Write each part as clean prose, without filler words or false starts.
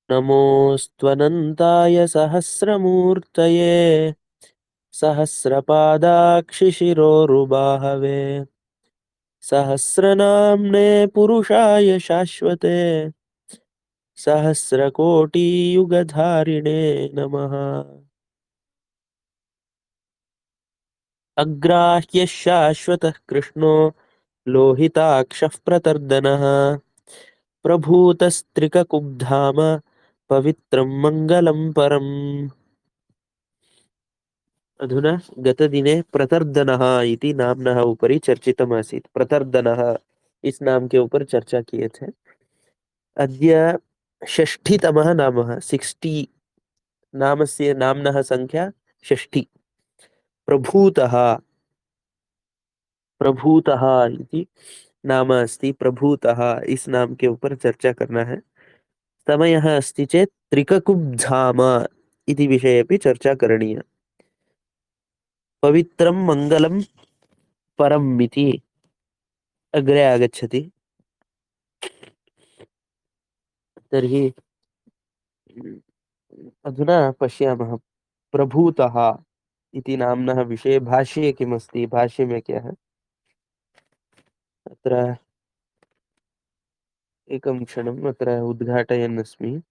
नमोऽस्त्वनन्ताय सहस्रमूर्तये सहस्रपादाक्षिशिरोरुबाहवे सहस्रनाम्ने पुरुषाय शाश्वते सहस्रकोटियुगधारिणे नमः। अग्राह्यः शाश्वतः कृष्णो लोहिताक्षः प्रतर्दनः प्रभूतस्त्रिककुब्धाम पवित्रं मङ्गलं परम्। अधुना गतदिने प्रतर्दनः इति नाम्नः उपरि चर्चितमासीत्। प्रतर्दनः इस नाम के ऊपर चर्चा किए थे। अद्य षष्ठीतमः नामः 60 नामस्य नाम्नः संख्या षष्ठी। प्रभूतः प्रभूतः इति नाम अस्ति। प्रभूतः इस नाम के ऊपर चर्चा करना है। समयः अस्ति चेत् त्रिककुब्धाम इति विषये अपि चर्चा करणीया। पवित्रं मङ्गलं परम् इति अग्रे आगच्छति। तर्हि अधुना पश्यामः प्रभूतः इति नाम्नः विषये भाष्ये किमस्ति, भाष्ये में क्या है। अत्र एकं क्षणम् अत्र उद्घाटयन् अस्मि।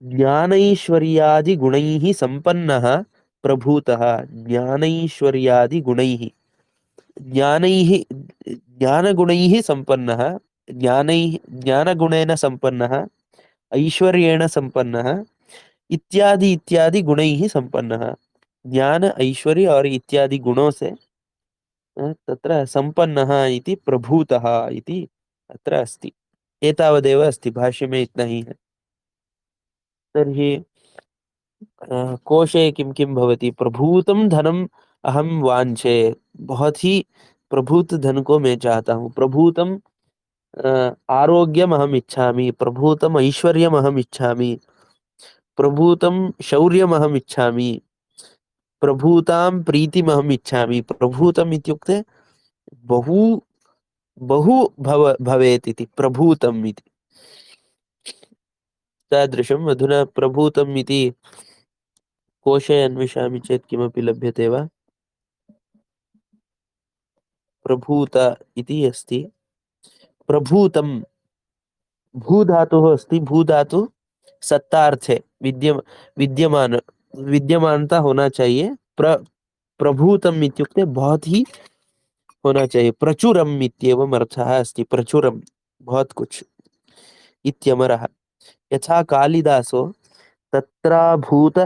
ज्ञानैश्वर्यादिगुणैः सम्पन्नः प्रभूतः। ज्ञानैश्वर्यादिगुणैः ज्ञानैः ज्ञानगुणैः सम्पन्नः ज्ञानगुणेन सम्पन्नः ऐश्वर्येण सम्पन्नः इत्यादि इत्यादि गुणैः सम्पन्नः। ज्ञान ऐश्वर्य और इत्यादि गुणों से तत्र सम्पन्नः इति प्रभूतः इति अत्र अस्ति। एतावदेव अस्ति, भाष्य में इतना ही है। तर्हि कोशे किं किं भवति। प्रभूतं धनम अहम वांछे। बहुत ही प्रभूत धन को मैं चाहता हूँ। प्रभूतम आरोग्यम अहम इच्छामि। प्रभूतम ऐश्वर्यम अहम इच्छामि। प्रभूतं शौर्यम अहम इच्छामि। प्रभूतां प्रीतिम अहम इच्छामि। प्रभूतम इत्युक्ते बहु बहु भवेत् इति प्रभूतम् इति। तादृशम् अधुना प्रभूतम् इति कोशे अन्विषामि चेत् किमपि लभ्यते वा। प्रभूत इति अस्ति। प्रभूतम् भूधातुः अस्ति। भूधातु सत्तार्थे विद्यमान विद्यमानता होना चाहिए। प्रभूतम् इत्युक्ते बहुत ही होना चाहिए। प्रचुरम् इत्येवम् अर्थः अस्ति। प्रचुरम् बहुत कुछ इत्यमरः। यथा कालिदासो तत्राभूत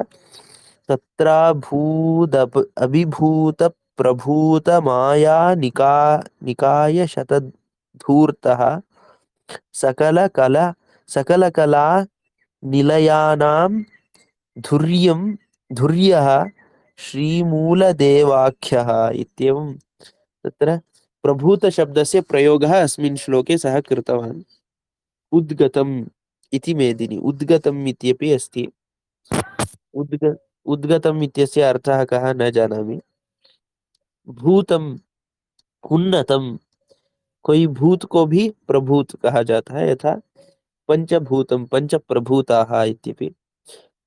तत्राभूदप अभिभूत प्रभूत माया निकाय शतधूर्तः सकलकला निलयानां धुर्यं धुर्यः श्रीमूलदेवाख्यः इत्येवं तत्र प्रभूत शब्दस्य प्रयोगः अस्मिन् श्लोके सः कृतवान्। उद्गतम् इति मेदिनी। उद्गतम् इत्यपि अस्ति। उद्ग उद्गतम् इत्यस्य अर्थः कः न जानामि। भूतम् उन्नतम। कोई भूत को भी प्रभूत कहा जाता है। यथा पंचभूतम पंच प्रभूताः इत्यपि।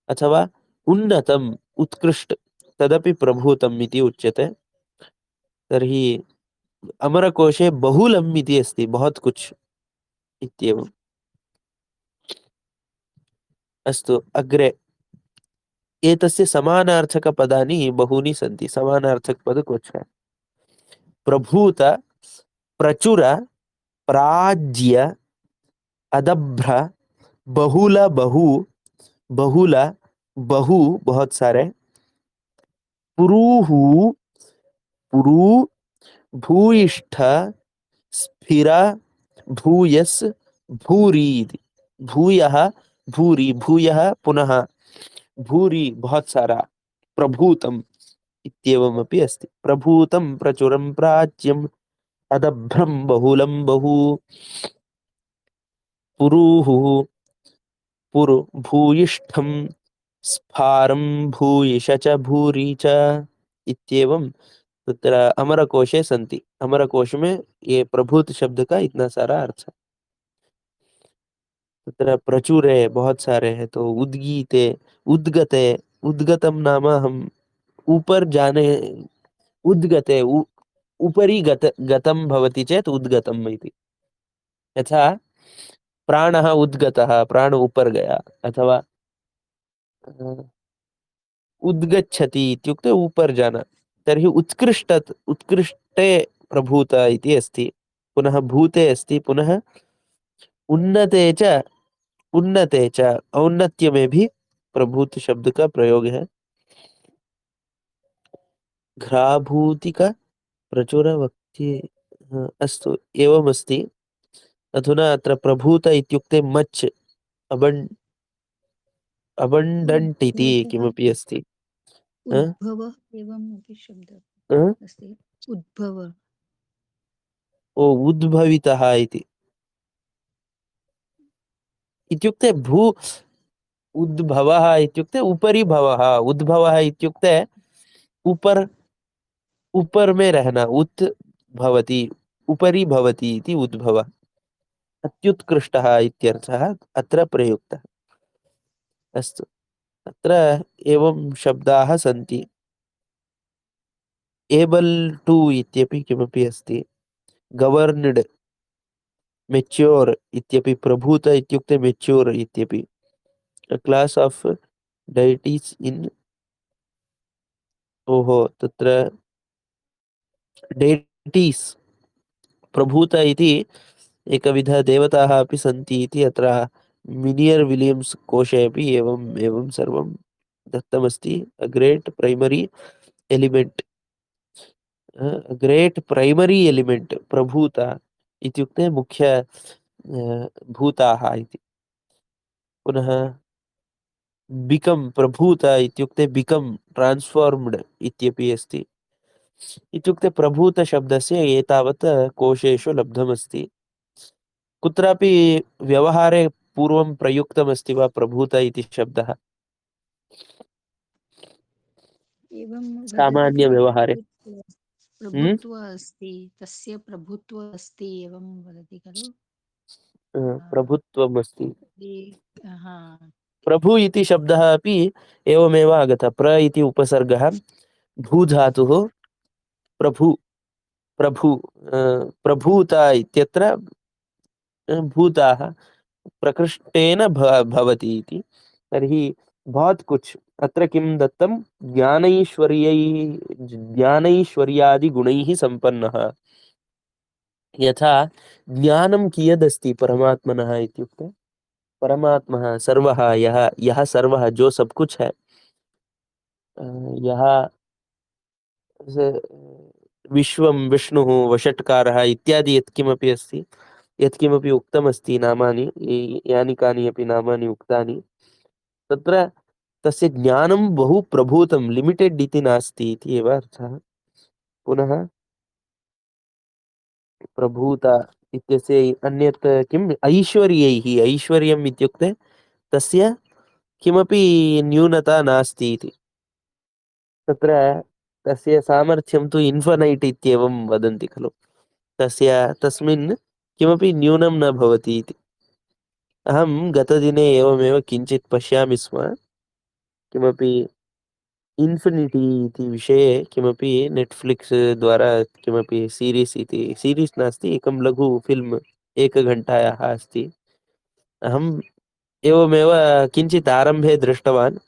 अथवा उन्नतम उत्कृष्ट तदपि प्रभूतम इति उच्यते। तर्हि अमरकोशे बहुलम् इति अस्ति। बहुत कुछ इत्येवम्। अस्तु अग्रे एतस्य समानार्थकपदानि बहूनि सन्ति। समानार्थकपदकोशः प्रभूत प्रचुर प्राज्य अदभ्र बहुल बहु बहुल बहु बहुत सारे पुरुहु पुरु भूयिष्ठ स्थिर भूयस भूरि इति। भूयः भूरि भूयः पुनः भूरि बहुत सारा प्रभूतम् इत्येवमपि अस्ति। प्रभूतं प्रचुरं प्राच्यम् अदभ्रं बहुलं बहु पुरुहुः पुरु भूयिष्ठं स्फारं भूयिष च भूरि च इत्येवं तत्र अमरकोशे सन्ति। अमरकोश में ये प्रभूत शब्द का इतना सारा अर्थ है। तत्र प्रचुरे बहुत सारे हैं, तो उद्गीते, उद्गते, उद्गतम नाम हम ऊपर जाने, उद्गते उपरि गतं भवति चेत् उद्गतम् इति। यथा प्राणः उद्गतः, प्राण ऊपर गया, अथवा अ, उद्गच्छति इत्युक्ते ऊपर जाना। तर्हि उत्कृष्टे प्रभूत इति अस्ति, पुनः भूते अस्ति, पुनः उन्नते च, उन्नते च, औन्नत्य में भी प्रभूत शब्द का प्रयोग है। घ्राभूतिका प्रचुरवक्ति, अस्तु एवमस्ति। अधुना अत्र प्रभूत इत्युक्ते मच्, अबण् अबण्डण्ट् इति उद्भवः किमपि अस्ति। अ? उद्भवः एवम् अपि शब्दः अ? अस्ति। उद्भवः ओ उद्भवितः इति, इत्युक्ते भू, उद्भवः इत्युक्ते उपरि भवः, उद्भवः इत्युक्ते ऊपर, ऊपर में रहना, उत् भवति, उपरि भवति इति उद्भवः, अत्युत्कृष्टः इत्यर्थः अत्र प्रयुक्तः। अस्तु, अत्र एवं शब्दाः सन्ति। एबल् टु इत्यपि किमपि अस्ति, गवर्न्ड्, मेच्योर् इत्यपि, प्रभूत इत्युक्ते मेच्योर् इत्यपि, क्लास् आफ् डैटीस् इन्, ओहो तत्र डेटीस्, प्रभूत इति एकविधः देवताः अपि सन्ति इति अत्र मिनियर् विलियम्स् कोशे अपि एवम् एवं सर्वं दत्तमस्ति। A great primary element, great primary element प्रभूत इत्युक्ते मुख्य भूताः इति। पुनः बिकम्, प्रभूत इत्युक्ते बिकम्, ट्रान्स्फार्म्ड् इत्यपि अस्ति। इत्युक्ते प्रभूतशब्दस्य एतावत् कोशेषु लब्धमस्ति। कुत्रापि व्यवहारे पूर्वं प्रयुक्तमस्ति वा प्रभूत इति शब्दः? एवं वदति खलु सामान्यव्यवहारे? हुँ? प्रभुत्व अस्ति, तस्य प्रभुत्व अस्ति एवं वदति खलु। प्रभुत्वमस्ति। हा प्रभु इति शब्दः अपि एवमेव आगतः। प्र इति उपसर्गः, भूधातुः, प्रभु, प्रभु, प्रभूत इत्यत्र भूताः प्रकृष्टेन भवति इति। तर्हि बहुत कुछ अत्र किं दत्तं, ज्ञानैश्वर्यादिगुणैः सम्पन्नः। यथा ज्ञानं कियदस्ति परमात्मनः इत्युक्ते, परमात्मा सर्वः, यः यः सर्वः, जो सब कुछ है, यः विश्वं, विष्णुः, वषट्कारः इत्यादि यत्किमपि अस्ति, यत्किमपि उक्तमस्ति नामानि, यानि कानि अपि नामानि उक्तानि, तत्र तस्य ज्ञानं बहु प्रभूतं, लिमिटेड् इति नास्ति इति एव अर्थः। पुनः प्रभूत इत्यस्य अन्यत् किम्, ऐश्वर्यैः, ऐश्वर्यम् इत्युक्ते तस्य किमपि न्यूनता नास्ति इति। तत्र तस्य सामर्थ्यं तु इन्फिनैट् इत्येवं वदन्ति खलु, तस्मिन् किमपि न्यूनं न भवति इति। अहं गतदिने एवमेव किञ्चित् पश्यामि स्म, किमपि इन्फिनिटी इति विषये किमपि नेट्फ्लिक्स् द्वारा किमपि सीरीस्, इति सीरीस् नास्ति, एकं लघु फ़िल्म्, एकघण्टायाः अस्ति। अहम् एवमेव किञ्चित् आरम्भे दृष्टवान्,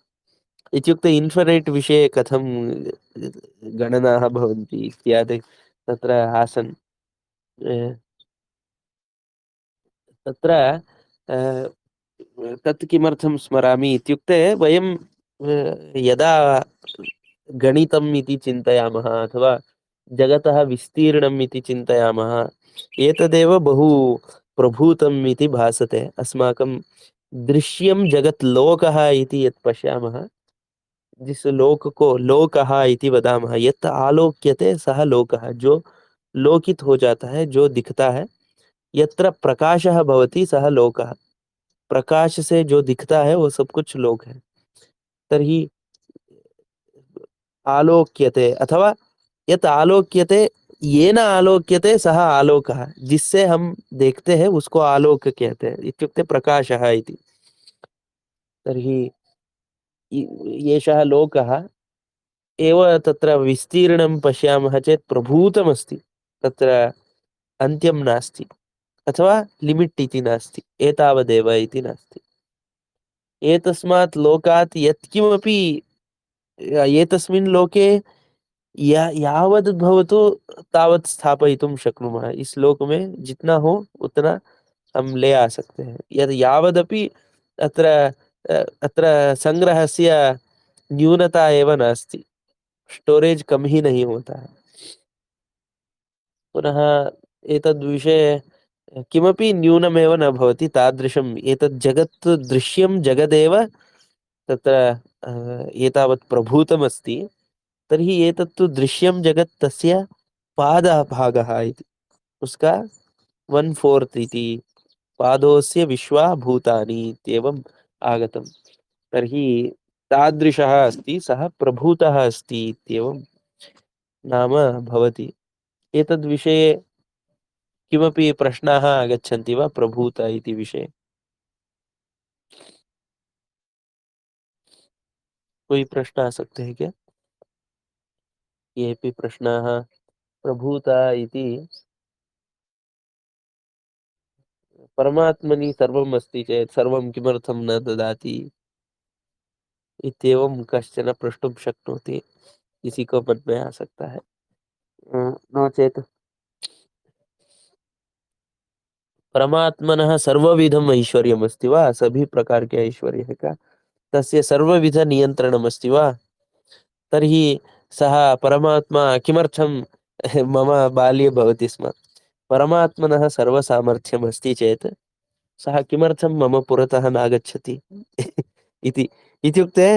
इत्युक्ते इन्फिनैट् विषये कथं गणनाः भवन्ति इत्यादि तत्र आसन्। तत्र तत् किमर्थं स्मरामि इत्युक्ते, वयं यदा गणितम् इति चिन्तयामः, अथवा जगतः विस्तीर्णम् इति चिन्तयामः, एतदेव बहु प्रभूतम् इति भासते। अस्माकं दृश्यं जगत्, लोकः इति यत् पश्यामः, जिस लोक को लोकः इति वदामः, यत् आलोक्यते सः लोकः, जो लोकित हो जाता है, जो दिखता है, यत्र प्रकाशः भवति सः लोकः, प्रकाश से जो दिखता है वो सब कुछ लोक है। तर्हि आलोक्यते, अथवा यत् आलोक्यते येन आलोक्यते सः आलोकः, जिससे हम देखते हैं उसको आलोक कहते हैं, इत्युक्ते प्रकाशः इति। तर्हि एषः लोकः एव तत्र विस्तीर्णं पश्यामः चेत् प्रभूतमस्ति, तत्र अन्त्यं नास्ति, अथवा लिमिट् इति नास्ति, एतावदेव इति नास्ति। एतस्मात् लोकात् यत्किमपि एतस्मिन् लोके यावद् भवतु तावत् स्थापयितुं शक्नुमः। इस लोक में जितना हो उतना हम ले आ सकते हैं। यद् यावदपि अत्र अत्र संग्रहस्य न्यूनता एव नास्ति। स्टोरेज कम ही नहीं होता है। पुनः एतद्विषये किमपि न्यूनमेव न भवति, तादृशम् एतत् जगत् दृश्यं जगदेव तत्र एतावत् प्रभूतमस्ति। तर्हि एतत्तु दृश्यं जगत् तस्य पादभागः इति, उसका 1/4 इति, पादोऽस्य विश्वा भूतानि इत्येवम् आगतं। तर्हि तादृशः अस्ति, सः प्रभूतः अस्ति इत्येवं नाम भवति। एतद्विषये किमपि प्रश्नाः आगच्छन्ति वा प्रभूत इति विषये? कोई प्रश्न आ सकते हैं क्या? येऽपि प्रश्नाः प्रभूत इति परमात्मनि सर्वम् अस्ति चेत् सर्वं किमर्थं न ददाति इत्येवं कश्चन प्रष्टुं शक्नोति, किसी को मन में आ सकता है। नो चेत् परमात्मनः सर्वविधम् ऐश्वर्यम् अस्ति वा? सभी प्रकार के ऐश्वर्य है का? तस्य सर्वविध नियन्त्रणम् अस्ति वा? तर्हि सः परमात्मा किमर्थं मम बाल्ये भवति स्म, परमात्मनः सर्वसामर्थ्यम् अस्ति चेत् सः किमर्थं मम पुरतः नागच्छति इति। इत्युक्ते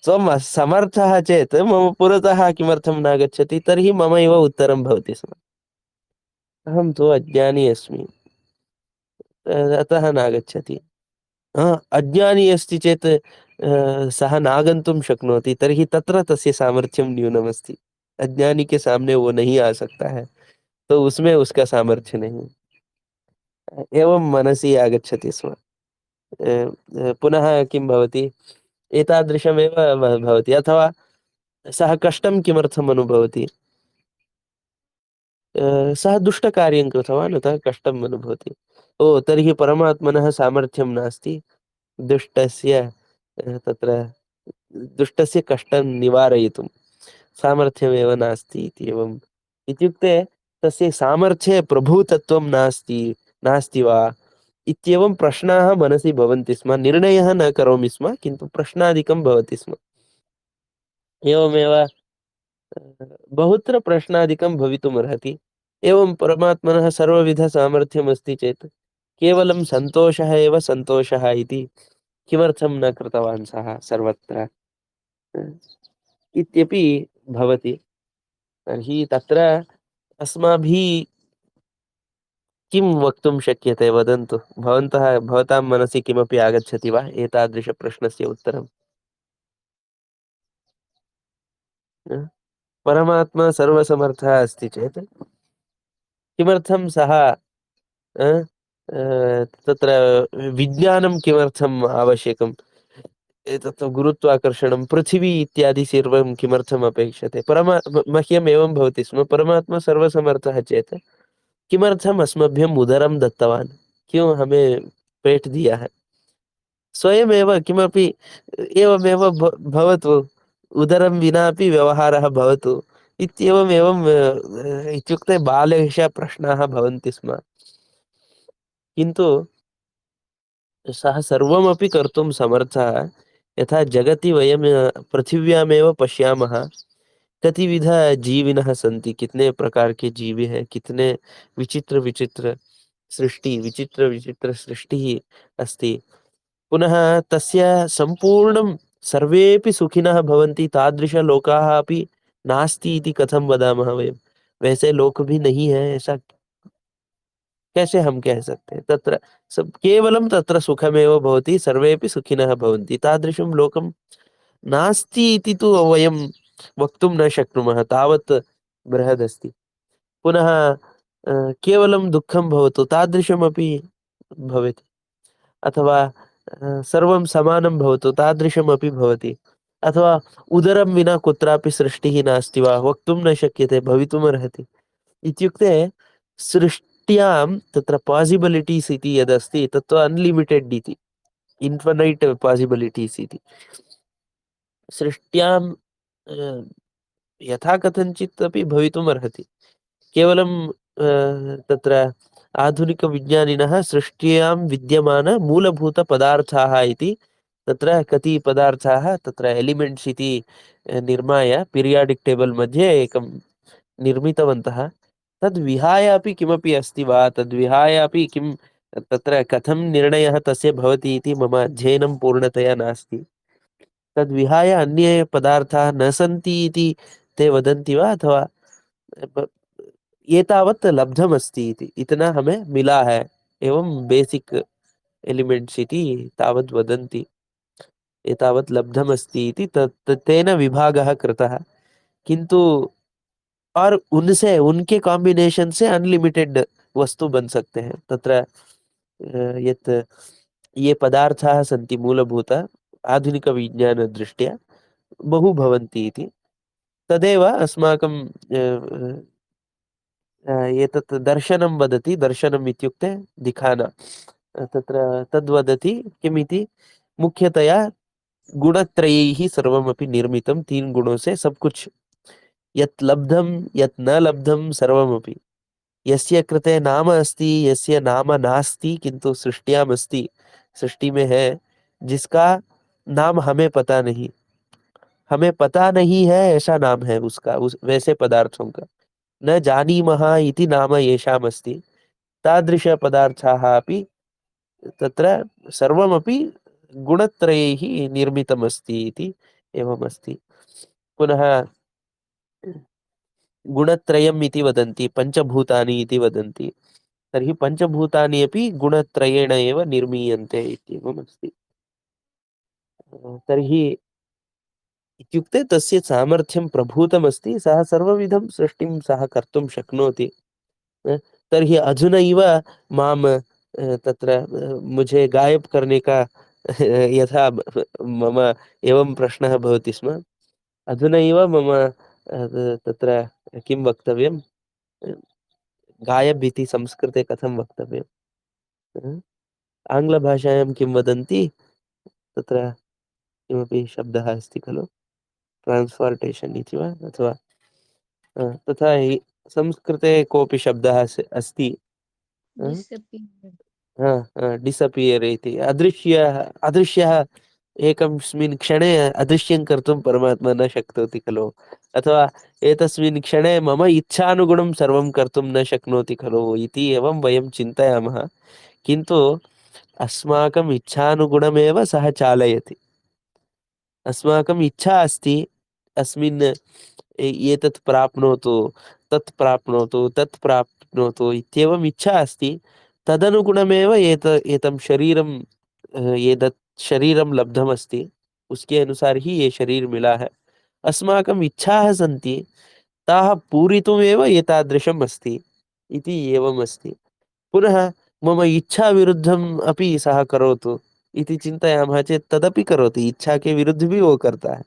त्वं समर्थः चेत् मम पुरतः किमर्थं नागच्छति, तर्हि मम एव उत्तरं भवति स्म, अहं तु अज्ञानी अस्मि, अतः नागच्छति। अज्ञानी अस्ति चेत् सः नागन्तुं शक्नोति, तर्हि तत्र तस्य सामर्थ्यं न्यूनमस्ति। अज्ञानी के सामने वो नहीं आ सकता है, तो उसमें उसका सामर्थ्य नहीं। एवं मनसि आगच्छति स्म। पुनः किं भवति, एतादृशमेव भवति। अथवा सः कष्टं किमर्थम् अनुभवति? सः दुष्टकार्यं कृतवान्, अतः कष्टम् अनुभवति। ओ, तर्हि परमात्मनः सामर्थ्यं नास्ति दुष्टस्य तत्र दुष्टस्य कष्टं निवारयितुं, सामर्थ्यमेव नास्ति इत्येवम्। इत्युक्ते तस्य सामर्थ्ये प्रभूतत्वं नास्ति, नास्ति वा इत्येवं प्रश्नाः मनसि भवन्ति स्म। निर्णयः न करोमि स्म, किन्तु प्रश्नादिकं भवति स्म। एवमेव बहुत्र प्रश्नादिकं भवितुमर्हति। एवं परमात्मनः सर्वविधसामर्थ्यमस्ति चेत् केवलं सन्तोषः एव सन्तोषः इति किमर्थं न कृतवान् सः सर्वत्र इत्यपि भवति। तर्हि तत्र अस्माभिः किं वक्तुं शक्यते, वदन्तु। भवतां मनसि किमपि आगच्छति वा एतादृशप्रश्नस्य उत्तरं? परमात्मा सर्वसमर्थः अस्ति चेत् किमर्थं सः अ, तत्र विज्ञानं किमर्थम् आवश्यकम्? एतत् गुरुत्वाकर्षणं, पृथिवी इत्यादि सर्वं किमर्थम् अपेक्षते? मह्यम् एवं भवति स्म, परमात्मा सर्वसमर्थः चेत् किमर्थम् अस्मभ्यम् उदरं दत्तवान्? क्यों हमें पेट दिया है? स्वयमेव किमपि एवमेव भवतु, उदरं विनापि व्यवहारः भवतु इत्येवम् इत्युक्ते बालेश प्रश्नाः भवन्ति स्म। किन्तु सः सर्वमपि कर्तुं समर्थः। यथा जगति वयं पृथिव्यामेव पश्यामः, कतिविध जीविनः सन्ति, कितने प्रकार के जीवी हैं, कितने विचित्र विचित्र विचित्र विचित्र सृष्टिः अस्ति। पुनः तस्य सम्पूर्णं सर्वेपि सुखिनः भवन्ति, तादृशलोकाः अपि नास्ति इति कथं वदामः वयं? वैसे लोक भी नहीं है, ऐसा कैसे हम कह सकते हैं? तत्र सब केवलं तत्र सुखमेव भवति, सर्वेपि सुखिनः भवन्ति, तादृशं लोकं नास्ति इति तु वयं वक्तुं न शक्नुमः। तावत् बृहदस्ति। पुनः केवलं दुःखं भवतु तादृशमपि भवति। अथवा सर्वं समानं भवतु तादृशमपि भवति। अथवा उदरं विना कुत्रापि सृष्टिः नास्ति वा वक्तुं न शक्यते, भवितुमर्हति। इत्युक्ते सृष्ट्यां तत्र पासिबिलिटीस् इति यदस्ति तत्तु अनलिमिटेड इति, इन्फिनैट् पासिबिलिटीस् इति। सृष्ट्यां यथा कथञ्चित् अपि भवितुमर्हति। केवलं तत्र आधुनिकविज्ञानिनः सृष्ट्यां विद्यमानमूलभूतपदार्थाः इति तत्र कति पदार्थाः तत्र एलिमेण्ट्स् इति निर्माय पीरियाडिक् टेबल् मध्ये एकं निर्मितवन्तः। तद्विहाय अपि किमपि अस्ति वा? तद्विहाय अपि किं तत्र कथं निर्णयः तस्य भवति इति मम अध्ययनं पूर्णतया नास्ति। तद्विहाय अन्ये पदार्थाः न सन्ति इति ते वदन्ति वा? अथवा ब एतावत् लब्धमस्ति इति, इतना हमें मिला है, एवं बेसिक् एलिमेण्ट्स् इति तावद् वदन्ति। एतावत् लब्धमस्ति इति तेन विभागः कृतः। किन्तु और उनसे उनके कॉम्बिनेशन से अनलिमिटेड वस्तु बन सकते हैं। तत्र यत् ये पदार्थाः सन्ति मूलभूत आधुनिकविज्ञानदृष्ट्या बहु भवन्ति इति। तदेव अस्माकं एतत् दर्शनं वदति। दर्शनम् इत्युक्ते दिखाना। तत्र तद्वदति किमिति, मुख्यतया गुणत्रयैः सर्वमपि निर्मितं। 3 गुणों से सब कुछ, यत् लब्धं यत् न लब्धं सर्वमपि। यस्य कृते नाम अस्ति, यस्य नाम नास्ति किंतु सृष्टियाम अस्ति, सृष्टि में है, जिसका नाम हमें पता नहीं, हमें पता नहीं है ऐसा नाम है उसका, उस वैसे पदार्थों का। न जानीमः इति नाम येषाम् अस्ति, तादृशपदार्थाः अपि तत्र सर्वमपि गुणत्रयैः निर्मितमस्ति इति एवमस्ति। पुनः गुणत्रयम् इति वदन्ति, पञ्चभूतानि इति वदन्ति। तर्हि पञ्चभूतानि अपि गुणत्रयेण एव निर्मीयन्ते इत्येवमस्ति। तर्हि इत्युक्ते तस्य सामर्थ्यं प्रभूतमस्ति, सः सर्वविधं सृष्टिं सः कर्तुं शक्नोति। अ, तर्हि अधुनैव मां तत्र मुझे गायब करने का यथा मम एवं प्रश्नः भवति स्म। अधुनैव मम तत्र किं वक्तव्यं, गायब इति संस्कृते कथं वक्तव्यम्? आङ्ग्लभाषायां किं वदन्ति, तत्र किमपि शब्दः अस्ति खलु, ट्रान्स्पोर्टेशन् इति वा, अथवा तथा हि संस्कृते कोऽपि शब्दः अस्ति। disappear. डिसपियर् इति, अदृश्यः एकस्मिन् क्षणे अदृश्यं कर्तुं परमात्मा न शक्नोति खलु। अथवा एतस्मिन् क्षणे मम इच्छानुगुणं सर्वं कर्तुं न शक्नोति खलु इति एवं वयं चिन्तयामः। किन्तु अस्माकम् इच्छानुगुणमेव सः चालयति। अस्माकम् इच्छा अस्ति, अस्मिन् एतत् प्राप्नोतु, तत् प्राप्नोतु, तत् प्राप्नोतु इत्येवम् इच्छा अस्ति। तदनुगुणमेव एतं शरीरं, एतत् शरीरं लब्धमस्ति, उसके अनुसार ही ये शरीर मिला है। अस्माकम् इच्छाः सन्ति, ताः पूरितुमेव एतादृशम् अस्ति इति एवम् अस्ति। पुनः मम इच्छाविरुद्धम् अपि सः करोतु इति चिन्तयामः चेत् तदपि करोति, इच्छा के विरुद्ध भी वो करता है।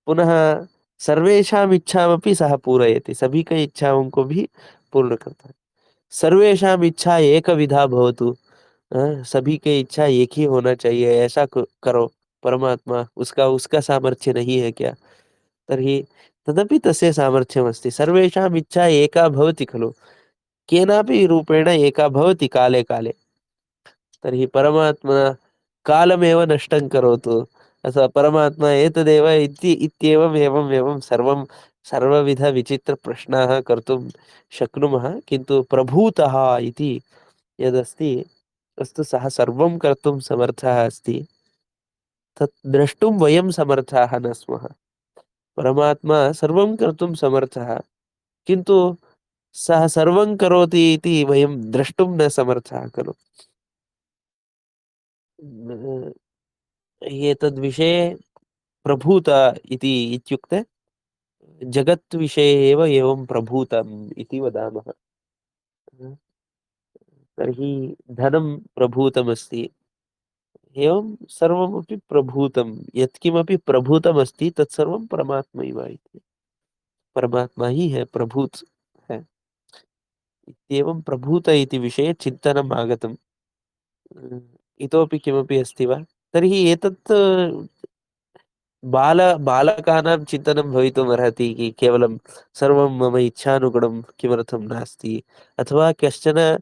पुनः सर्वेषाम् इच्छामपि सः पूरयति, सभी की इच्छाओं को भी पूर्ण करता है। सर्वेषाम् इच्छा एकविधा भवतु, सभी की इच्छा एक ही होना चाहिए, ऐसा करो परमात्मा, उसका उसका सामर्थ्य नहीं है क्या? तर्हि तदपि तस्य सामर्थ्यमस्ति। सर्वेषाम् इच्छा एका भवति खलु, केनापि रूपेण एका भवति काले काले। तर्हि परमात्मा कालमेव नष्टं करोतु, अथवा परमात्मा एतदेव इति इत्येवम् एवं सर्वं सर्वविधविचित्रप्रश्नाः कर्तुं शक्नुमः। किन्तु प्रभूतः इति यदस्ति, अस्तु सः सर्वं कर्तुं समर्थः अस्ति, तत् द्रष्टुं वयं समर्थाः न स्मः। परमात्मा सर्वं कर्तुं समर्थः, किन्तु सः सर्वं करोति इति वयं द्रष्टुं न समर्थाः खलु। एतद्विषये प्रभूत इति इत्युक्ते जगत् विषये एव एवं प्रभूतम् इति वदामः। तर्हि धनं प्रभूतमस्ति। एवं सर्वमपि प्रभूतं, यत्किमपि प्रभूतमस्ति तत्सर्वं परमात्मैव इति। परमात्मा ही है, प्रभूत है। इत्येवं प्रभूत इति विषये चिन्तनम् आगतम्। इतोपि किमपि अस्ति वा? तर्हि एतत् बालकानां चिन्तनं भवितुमर्हति कि केवलं सर्वं मम इच्छानुगुणं किमर्थं नास्ति? अथवा कश्चन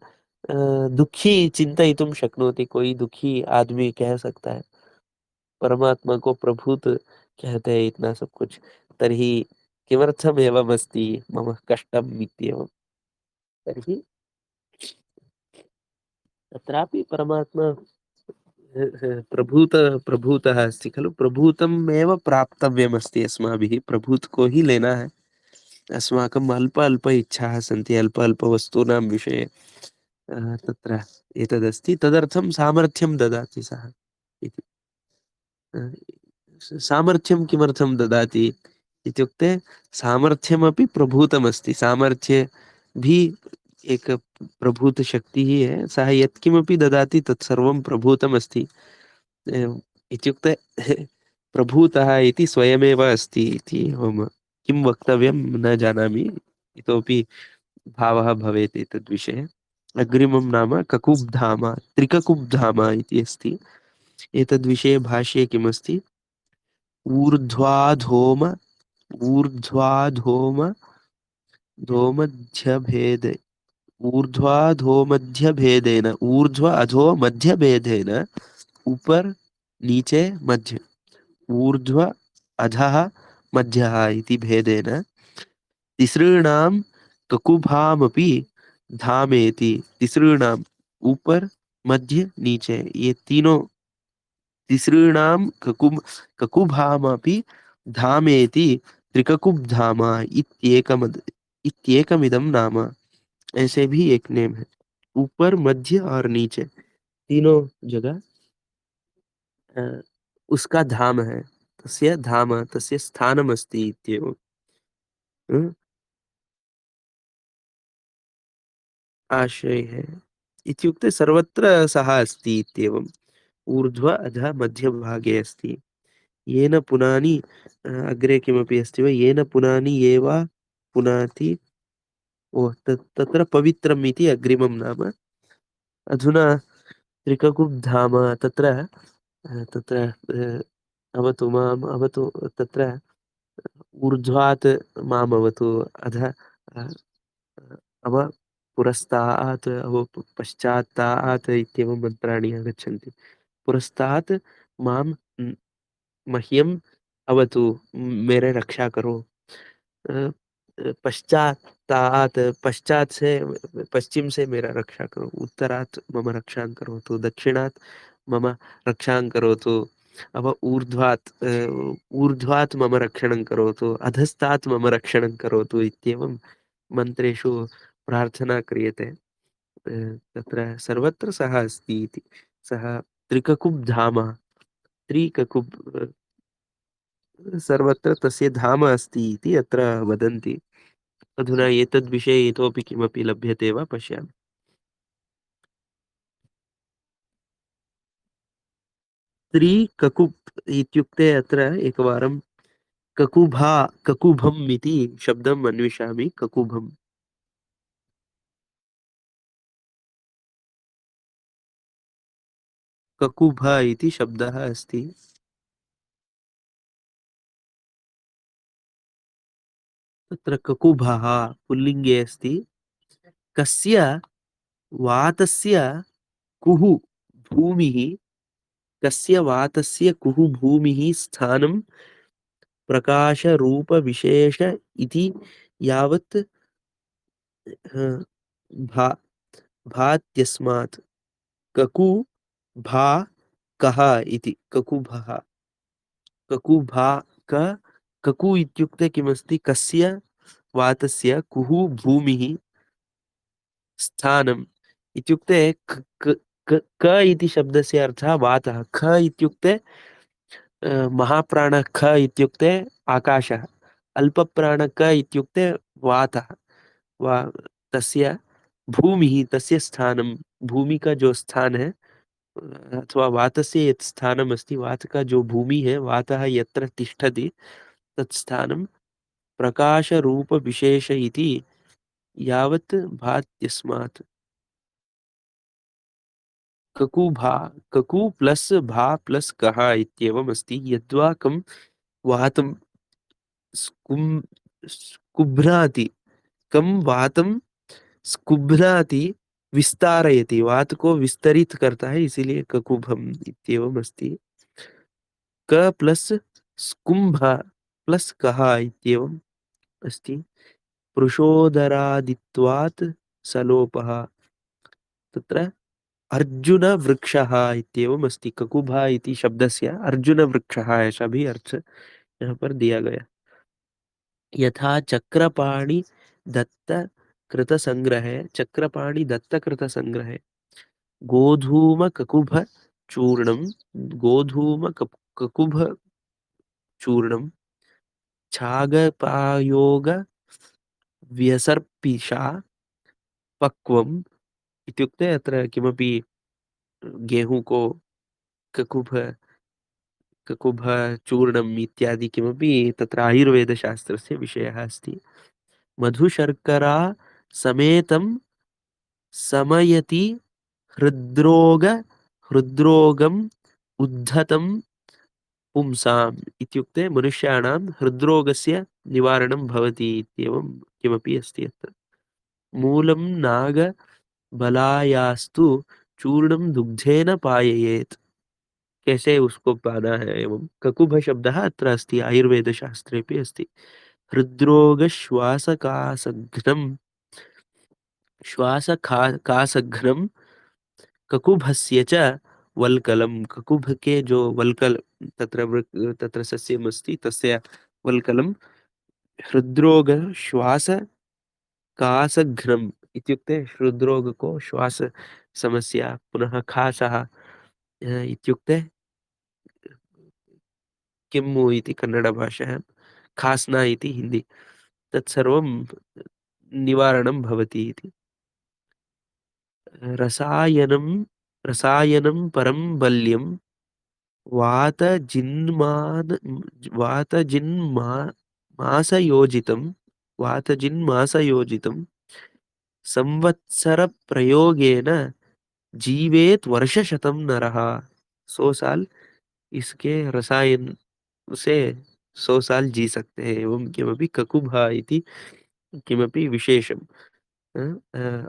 दुःखी चिन्तयितुं शक्नोति, कोई दुःखी आदमी कह सकता है, परमात्मा को प्रभूत कहते हैं इतना सब कुछ, तर्हि किमर्थम् एवमस्ति मम कष्टम् इत्येवं। तर्हि तत्रापि परमात्मा प्रभूतः अस्ति खलु, प्रभूतम् एव प्राप्तव्यमस्ति अस्माभिः, प्रभूत को ही लेना है। अस्माकम् अल्प इच्छाः सन्ति, अल्प वस्तूनां विषये तत्र एतदस्ति, तदर्थं सामर्थ्यं ददाति सः इति। अ, सामर्थ्यं किमर्थं ददाति इत्युक्ते सामर्थ्यमपि प्रभूतमस्ति। सामर्थ्ये भी एक प्रभूत शक्ति ही है, सः यत्किमपि ददाति तत्सर्वं प्रभूतमस्ति। एवम् इत्युक्ते प्रभूतः इति स्वयमेव अस्ति इति एवं। किं वक्तव्यं न जानामि, इतोपि भावः भवेत् एतद्विषये। अग्रिमं नाम ककुब्धाम, त्रिककुब्धाम इति अस्ति। एतद्विषये भाष्ये किमस्ति? ऊर्ध्वाधोम ऊर्ध्वाधोम धोमध्यभेद ऊर्ध्वाधोमध्यभेदेन, ऊर्ध्व अधो मध्यभेदेन, ऊपर नीचे मध्य, ऊर्ध्व अधः मध्यः इति भेदेन तिसॄणां ककुभामपि धामेति। तिसॄणाम्, ऊपर मध्य नीचे, ये तीनों तिसॄणां ककुभामपि धामेति त्रिककुब्धाम इत्येकमिदं नाम। ऐसे भी एक नेम है, ऊपर मध्य और नीचे तीनों जगह उसका धाम है, तस्य धाम, तस्य स्थानमस्ति इत्येवम्। आश्रय है इत्युक्ते सर्वत्र सः अस्ति इत्येवम्। ऊर्ध्व अधः मध्यभागे अस्ति। येन पुनानि, अग्रे किमपि अस्ति वा? येन पुनानि ये वा पुनाति, तत्र पवित्रम् इति अग्रिमं नाम। अधुना त्रिककुब्धाम, तत्र अवतु माम्, अवतु, तत्र ऊर्ध्वात् माम् अवतु, अधः अव पुरस्तात्, अव पश्चात्तात् इत्येवं मन्त्राणि आगच्छन्ति। पुरस्तात् मां मह्यम अवतु, मेरे रक्षा करो। अ, पश्चात्तात्, पश्चात से, पश्चिम से मेरा रक्षा करो। उत्तरात् मम रक्षां करोतु, दक्षिणात् मम रक्षां करोतु। अव ऊर्ध्वात्, ऊर्ध्वात् मम रक्षणं करोतु, अधस्तात् मम रक्षणं करोतु इत्येवं मन्त्रेषु प्रार्थना क्रियते। तत्र सर्वत्र सः अस्ति इति। सः त्रिककुब् धाम, त्रिककुब्, सर्वत्र तस्य धाम अस्ति इति अत्र वदन्ति। अधुना एतद्विषये इतोपि किमपि लभ्यते वा पश्यामि। त्रिककुप् इत्युक्ते अत्र एकवारं ककुभा, ककुभम् इति शब्दम् अन्विषामि। ककुभम्, ककुभ इति शब्दः अस्ति। तत्र ककुभः पुल्लिङ्गे अस्ति। कस्य वातस्य कुहु भूमिः, कस्य वातस्य कुहु भूमिः स्थानं प्रकाशरूपविशेष इति यावत् भा भात्यस्मात् ककु भा कः इति। ककुभः, ककुभा क, ककु इत्युक्ते किमस्ति? कस्य वातस्य कुहु भूमिः स्थानम् इत्युक्ते क क क क इति शब्दस्य अर्थः वातः। ख इत्युक्ते महाप्राणः, ख इत्युक्ते आकाशः। अल्पप्राणक इत्युक्ते वातः वा तस्य भूमिः तस्य स्थानं भूमि का जो स्थान है अथवा वातस्य यत् स्थानम् अस्ति वात का जो भूमि है वातः यत्र तिष्ठति तत् स्थानं प्रकाशरूपविशेष इति यावत् भात्यस्मात् ककुभा ककु प्लस भा प्लस कः इत्येवम् अस्ति यद्वा कं वातं स्कुं स्कुभ्राति कम वातम स्कुभ्राति विस्तारयति वात को विस्तरित करता है इसीलिए ककुभम इत्येवम् अस्ति क प्लस स्कुंभ प्लस कः इत्येवम् अस्ति पुरुषोदरादित्वात् सलोपः तत्र अर्जुनवृक्षः इत्येवम् अस्ति ककुभा इति शब्दस्य अर्जुनवृक्षः ऐसा भी अर्थ यहाँ पर दिया गया यथा चक्रपाणि दत्त कृत संग्रहे चक्रपाणि दत्त कृत संग्रहे गोधूम ककुभ चूर्णम गोधूम ककुभ चूर्णम छागपायोग व्यसर्पिषा पक्वम इत्युक्ते अत्र किमपि गेहूं को ककुभ ककुभ चूर्णम् इत्यादि किमपि तत्र आयुर्वेदशास्त्रस्य विषयः अस्ति मधुशर्करा समेतं समयति हृद्रोग हृद्रोगम् उद्धतं पुंसाम् इत्युक्ते मनुष्याणां हृद्रोगस्य निवारणं भवति इत्येवं किमपि अस्ति अत्र मूलं नागबलायास्तु चूर्णं दुग्धेन पाययेत् कैसे उसको पाना है एवं ककुभ शब्दः अत्र अस्ति आयुर्वेदशास्त्रेऽपि अस्ति हृद्रोगश्वासकासघ्नं श्वासकासघ्नं ककुभस्य च वल्कलं ककुभ के जो वल्कल तत्र सस्यमस्ति तस्य वल्कलं हृद्रोग श्वास कासघ्नम् इत्युक्ते हृद्रोग को श्वास समस्या पुनः खासः इत्युक्ते किम्मु इति कन्नड भाषायां खास्ना इति हिन्दी तत्सर्वं निवारणं भवति इति रसायनं रसायनं परं बल्यं वातजिन्मान वातजिन्मा मासयोजितं वातजिन्मासयोजितं संवत्सरप्रयोगेन जीवेत वर्षशतं नरः 100 साल इसके रसायन से 100 साल जी सकते हैं एवं किमपि ककुभा इति किमपि विशेषं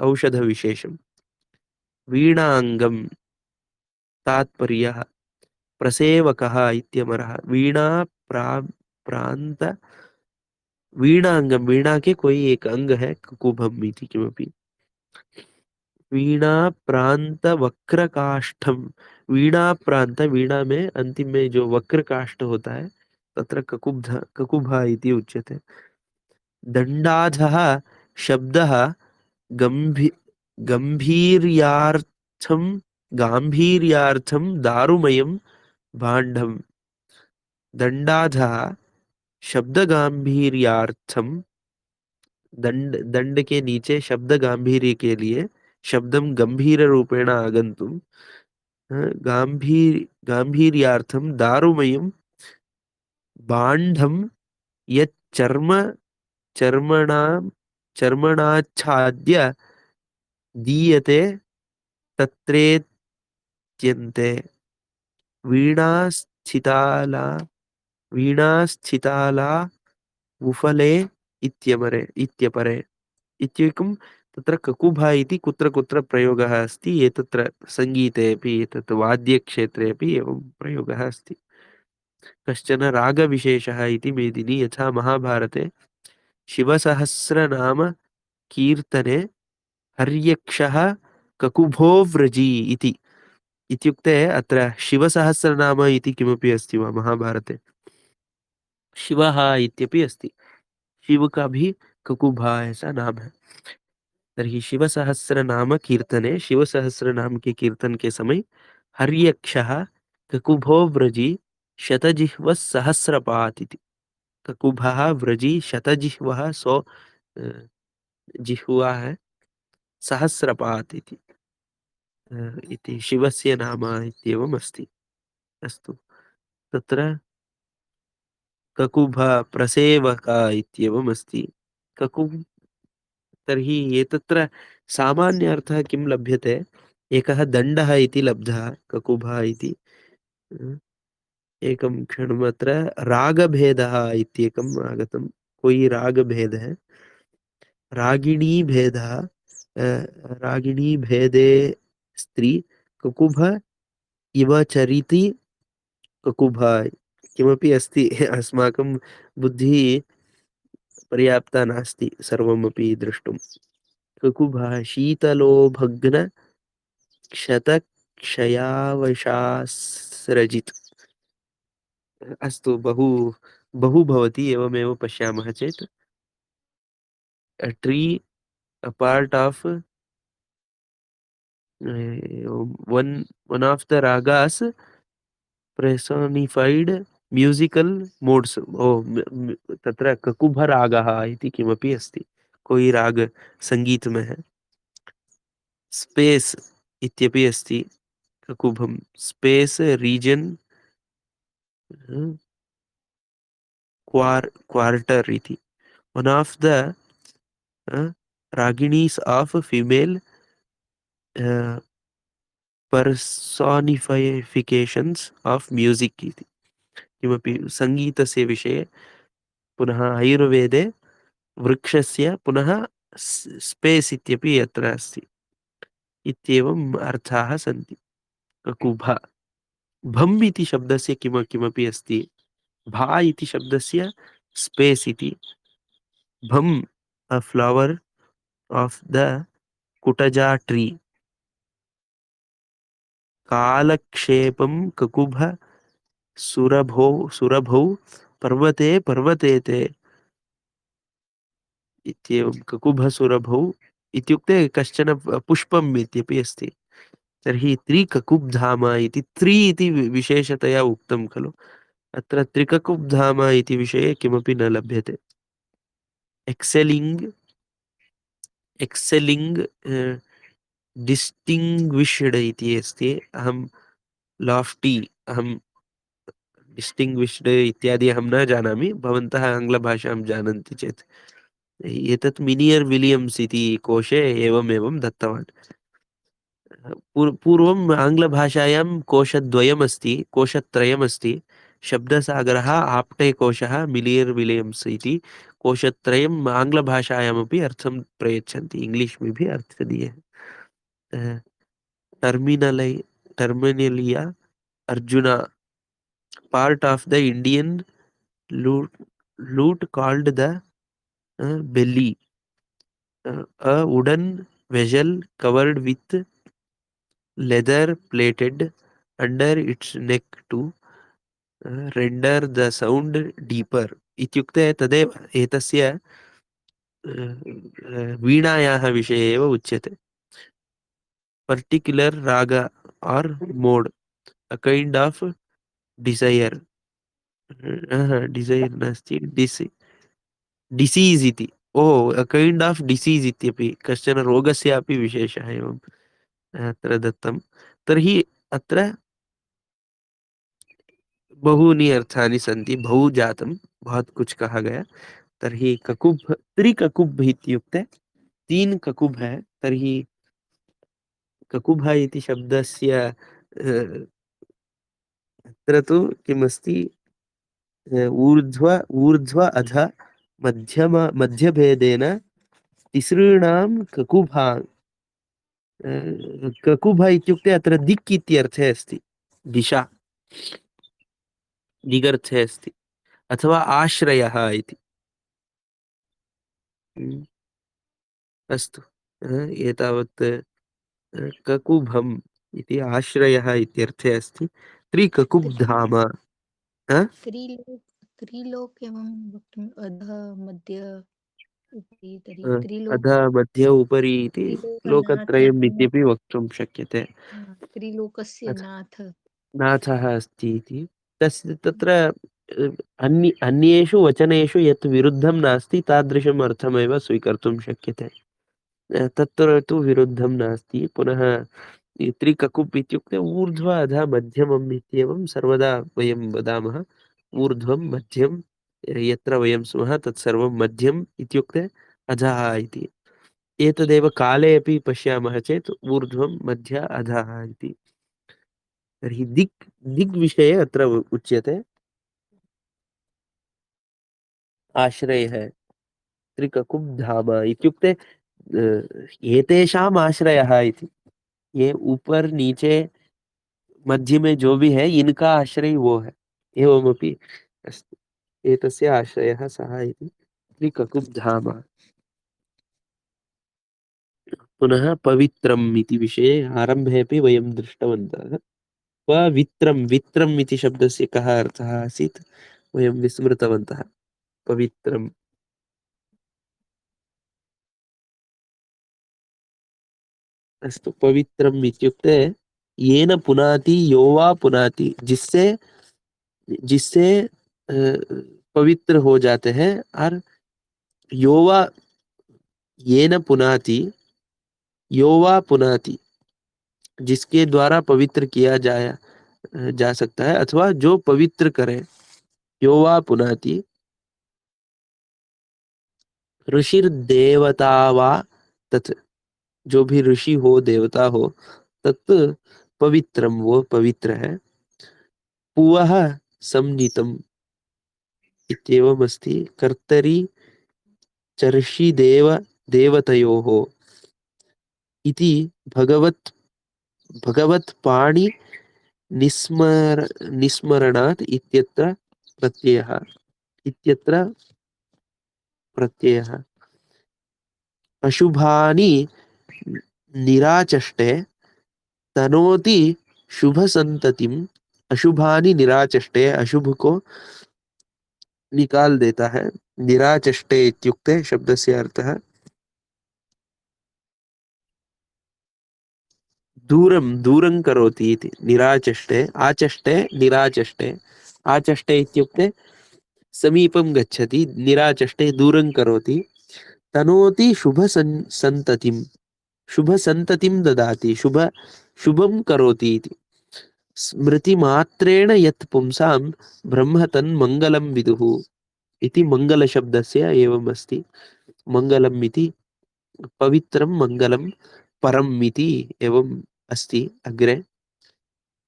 औषध विशेषं वीणांगम तात्पर्यः प्रसेवकः इत्यमरः वीणा प्रा प्रांत वीणांगम वीणा के कोई एक अंग है कुकुभम इति किमपि वीणा प्रांत वक्र काष्ठम वीणा प्रांत वीणा में अंतिम में जो वक्र काष्ठ होता है तत्र ककुभा इति उच्यते दंडाधः शब्दः गंभी गंभीर्यार्थम गांभीर्यार्थम दारुमयम भाण्डम दंडाधः शब्द गांभीर्यार्थम दंड के नीचे शब्द गांभीर्य के लिए शब्दम गंभीर रूपेण आगन्तुम गांभीर्यार्थम दारुमयम बांधम यच्चर्म चर्मणा चर्मणाच्छाद्य दीयते तत्रेत्यन्ते वीणास्थिताला वीणास्थिताला उफले इत्यपरे इत्येकं तत्र ककुभा इति कुत्र कुत्र प्रयोगः अस्ति एतत्र सङ्गीते अपि एतत् वाद्यक्षेत्रे अपि एवं प्रयोगः अस्ति कश्चन रागविशेषः इति मेदिनी यथा महाभारते शिवसहस्रनाम कीर्तने हर्यक्षः ककुभो व्रजी इति इत्युक्ते अत्र शिवसहस्रनाम इति किमपि अस्ति वा महाभारते शिवः इत्यपि अस्ति शिव का भी ककुभा ऐसा नाम है तर्हि शिव सहस्र नाम कीर्तने शिव सहस्र नाम के कीर्तन के समय हर्यक्षः ककुभो व्रजी शतजिह्वः सहस्रपात् इति ककुभः व्रजी शतजिह्वः सौ जिह्वा है सहस्रपात् इति शिवस्य नाम इत्येवम् अस्ति। अस्तु, तत्र ककुभ प्रसेवक इत्येवम् अस्ति। ककुब् तर्हि एतत्र सामान्य अर्थः किं लभ्यते? एकः दण्डः इति लब्धः ककुभः इति। एकं क्षणम्, अत्र रागभेदः इत्येकम् आगतं। कोई रागभेद है, रागिणी भेदः, रागिणी भेदे स्त्री ककुभ इव चरिति ककुभ किमपि अस्ति। अस्माकं बुद्धिः पर्याप्ता नास्ति सर्वमपि द्रष्टुं। ककुभः शीतलो भग्न क्षतक्षयावशास्रजित्। अस्तु, बहु बहु भवति एवमेव पश्यामः चेत्। a tree, a part of one of the ragas personified musical modes. तत्र ककुभ रागः इति किमपि अस्ति, कोई राग संगीत में है। स्पेस इत्यपि अस्ति ककुभम, स्पेस रीजन क्वार्टर इति। one of the raginis of female personifications of music इति किमपि सङ्गीतस्य विषये। पुनः आयुर्वेदे वृक्षस्य पुनः स्पेस इत्यपि अत्र अस्ति। इत्येवम् अर्थाः सन्ति ककुभ। भम् इति शब्दस्य किमपि अस्ति, भा इति शब्दस्य स्पेस इति। भम्, अ फ्लवर of the कुटजा ट्री। कालक्षेपं ककुभ सुरभौ पर्वते पर्वतेते इत्येवं। ककुभसुरभौ इत्युक्ते कश्चन पुष्पम् इत्यपि अस्ति। तर्हि त्रिककुब्धाम इति त्रि इति विशेषतया उक्तं खलु। अत्र त्रिककुब्धाम इति विषये किमपि न लभ्यते। एक्सेलिङ्ग् डिस्टिङ्ग्विश्ड् इति अस्ति। अहं लाफ्टी, अहं डिस्टिङ्ग्विश्ड् इत्यादि अहं न जानामि, भवन्तः आङ्ग्लभाषां जानन्ति चेत्। एतत् मिनियर् विलियम्स् इति कोशे एवमेवं दत्तवान्। पूर्वम् आङ्ग्लभाषायां कोशद्वयमस्ति, कोशत्रयमस्ति। शब्दसागरः, आप्टे कोशः, मिलियर् विलियम्स् इति कोशत्रयम् आङ्ग्लभाषायामपि अर्थं प्रयच्छन्ति, इङ्ग्लिश् में भी अर्थ दिए हैं। टर्मिनलिया अर्जुना, part of the Indian lute called the belly, a wooden vessel covered with leather plated under its neck to render the sound deeper. इत्युक्ते तदेव एतस्य वीणायाः विषये एव उच्यते। पर्टिक्युलर राग or mode, a kind of desire, desire नास्ति, disease इति। अ kind of disease इत्यपि कश्चन रोगस्यापि विशेषः एवम् अत्र दत्तं। तर्हि अत्र बहूनि अर्थानि सन्ति, बहु जातं, बहुत कुछ कहा गया। तर्हि ककुभ, त्रिककुभ इत्युक्ते तीन ककुभ है। तर्हि ककुभ इति शब्दस्य अत्र तु किमस्ति, ऊर्ध्व अध मध्यभेदेन तिसॄणां ककुभा। ककुभ इत्युक्ते अत्र दिक् इत्यर्थे अस्ति, दिशा, दिगर्थे अस्ति, अथवा आश्रयः इति। अस्तु, एतावत् ककुभम् इति आश्रयः इत्यर्थे अस्ति। त्रिककुब्धाम। त्रिलोक, त्रिलोक एवं वक्तुम् अधः मध्य उपरि, तर्हि त्रिलोक, अधः मध्ये उपरि इति त्रिलोकनाथ लोकत्रयम् एवं इत्यपि वक्तुं शक्यते। त्रिलोकस्य अथ नाथ। नाथः अस्ति इति तत्र अन्येषु वचनेषु यत् विरुद्धं नास्ति तादृशम् अर्थमेव स्वीकर्तुं शक्यते। तत्र तु विरुद्धं नास्ति। पुनः त्रिककुप् इत्युक्ते ऊर्ध्व अधः मध्यमम् इत्येवं सर्वदा वयं वदामः। ऊर्ध्वं मध्यं यत्र वयं स्मः तत्सर्वं मध्यम् इत्युक्ते अधः इति। एतदेव काले अपि पश्यामः चेत् ऊर्ध्वं मध्य अधः इति। तर्हि दिग्विषये अत्र उच्यते आश्रयः त्रिककुब्धाम इत्युक्ते एतेषाम् आश्रयः इति। ये ऊपर नीचे मध्य में जो भी है इनका आश्रय वो है एवमपि अस्ति। एतस्य आश्रयः सः इति त्रिककुब्धाम। पुनः पवित्रम् इति विषये आरम्भेऽपि वयं दृष्टवन्तः। पवित्रं वित्रम् इति शब्दस्य कः अर्थः आसीत् वयं विस्मृतवन्तः। पवित्रम् अस्तु। पवित्रम् इत्युक्ते येन पुनाति यो वा पुनाति जिससे जिससे पवित्र हो जाते हैं। और यो वा येन पुनाति यो वा पुनाति जिसके द्वारा पवित्र किया जाया जा सकता है अथवा जो पवित्र करे। यो वा पुनाति ऋषिर्देवता वा तत् जो भी ऋषि हो देवता हो तत् पवित्रम वो पवित्र है। पुवः संनीतम इत्येवम् अस्ति। कर्तरि चर्षि देवतयोः इति भगवत् भगवत्पाणि निस्मरणात् इत्यत्र प्रत्ययः अशुभानि निराचष्टे तनोति शुभ संततिम। अशुभानि निराचष्टे अशुभ को निकाल देता है। निराचष्टे इत्युक्ते शब्दस्य अर्थः दूरं दूरं करोति इति। निराचष्टे आचष्टे निराचष्टे। आचष्टे इत्युक्ते समीपं गच्छति। निराचष्टे दूरं करोति। तनोति संततिं शुभ संततिं ददाति शुभं करोति इति। स्मृतिमात्रेण यत् पुंसां ब्रह्म तन्मङ्गलं विदुः इति मङ्गलशब्दस्य एवम् अस्ति। मङ्गलम् इति पवित्रं मङ्गलं परम् इति एवम् अस्ति अग्रे।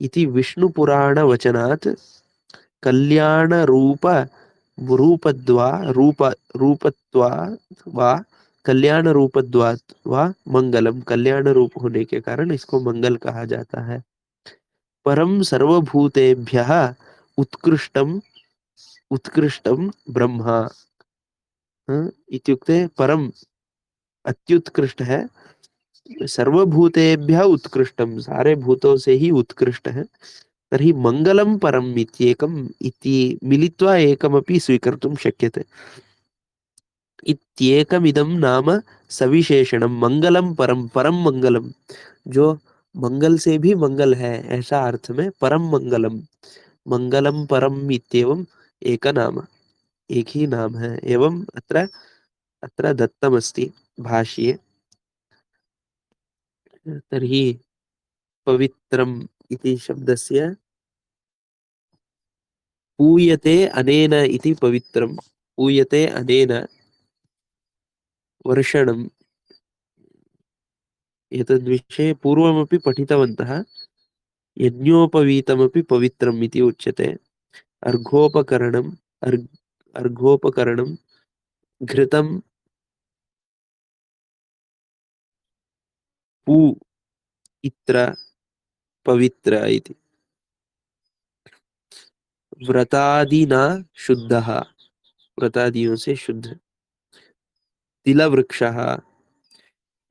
इति विष्णुपुराणवचनात् कल्याणरूप रूपद्वा रूपत्वात् वा कल्याण रूपद्वात् वा मंगलम। कल्याण रूप होने के कारण इसको मंगल कहा जाता है। परम सर्वभूतेभ्यः उत्कृष्टम उत्कृष्टम ब्रह्मा। इत्युक्ते परम अत्युत्कृष्ट है। सर्वभूतेभ्यः उत्कृष्टम सारे भूतों से ही उत्कृष्ट है। तर्हि मंगलम परम इत्येकम् इति मिलित्वा एकमपि स्वीकर्तुं शक्यते। इत्येकमिदं नाम सविशेषणम मंगलम परम परम मंगलम जो मंगल से भी मंगल है ऐसा अर्थ में परम मंगलम मंगलम परम इत्येवम् एक नाम एक ही नाम है। एवं अत्र अत्र दत्तमस्ति भाष्ये। तर्हि पवित्रम् इति शब्दस्य पूयते अनेन इति पवित्रं पूयते अनेन वर्षणम्। एतद्विषये पूर्वमपि पठितवन्तः। यज्ञोपवीतमपि पवित्रम् इति उच्यते। अर्घोपकरणम् अर्घोपकरणं घृतं पू इत्र पवित्र इति। व्रतादिना शुद्धः व्रतादियों से शुद्ध। तिलवृक्षः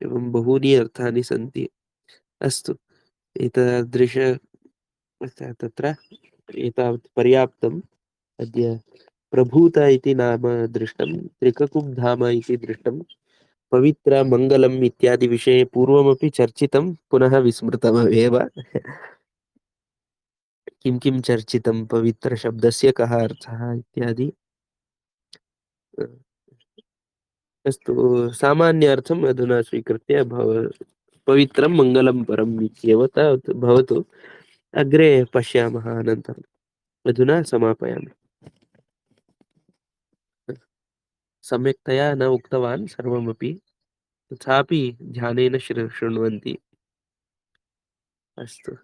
एवं बहूनि अर्थानि सन्ति। अस्तु एतादृश तत्र एतावत् पर्याप्तम्। अद्य प्रभूत इति नाम दृष्टं। त्रिककुब्धाम इति दृष्टं। पवित्र मङ्गलम् इत्यादि विषये पूर्वमपि चर्चितं पुनः विस्मृतमेव। किं किं चर्चितं पवित्रशब्दस्य कः अर्थः इत्यादि। अस्तु, सामान्यार्थम् अधुना स्वीकृत्य पवित्रं मङ्गलं परम् इत्येव भवतु। अग्रे पश्यामः अनन्तरम्। अधुना समापयामि। सम्यक्तया न उक्तवान् सर्वमपि, तथापि ध्यानेन शृण्वन्ति। अस्तु,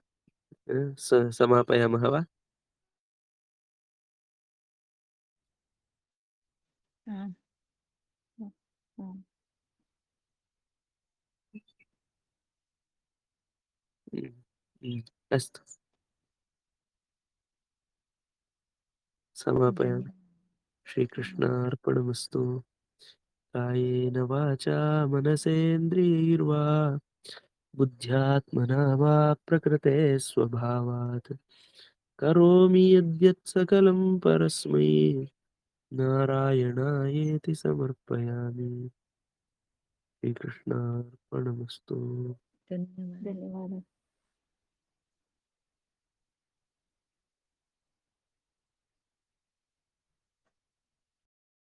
समापयामः वा? आम्, आम्, आम्। अस्तु, समापयामि। धन्यवादः। श्रीकृष्णार्पणमस्तु। कायेन वाचा मनसेन्द्रियैर्वा बुद्ध्यात्मना वा प्रकृते स्वभावात् करोमि यद्यत् सकलं परस्मै नारायणायेति समर्पयामि। श्रीकृष्णार्पणमस्तु। धन्यवादः। धन्यवादः।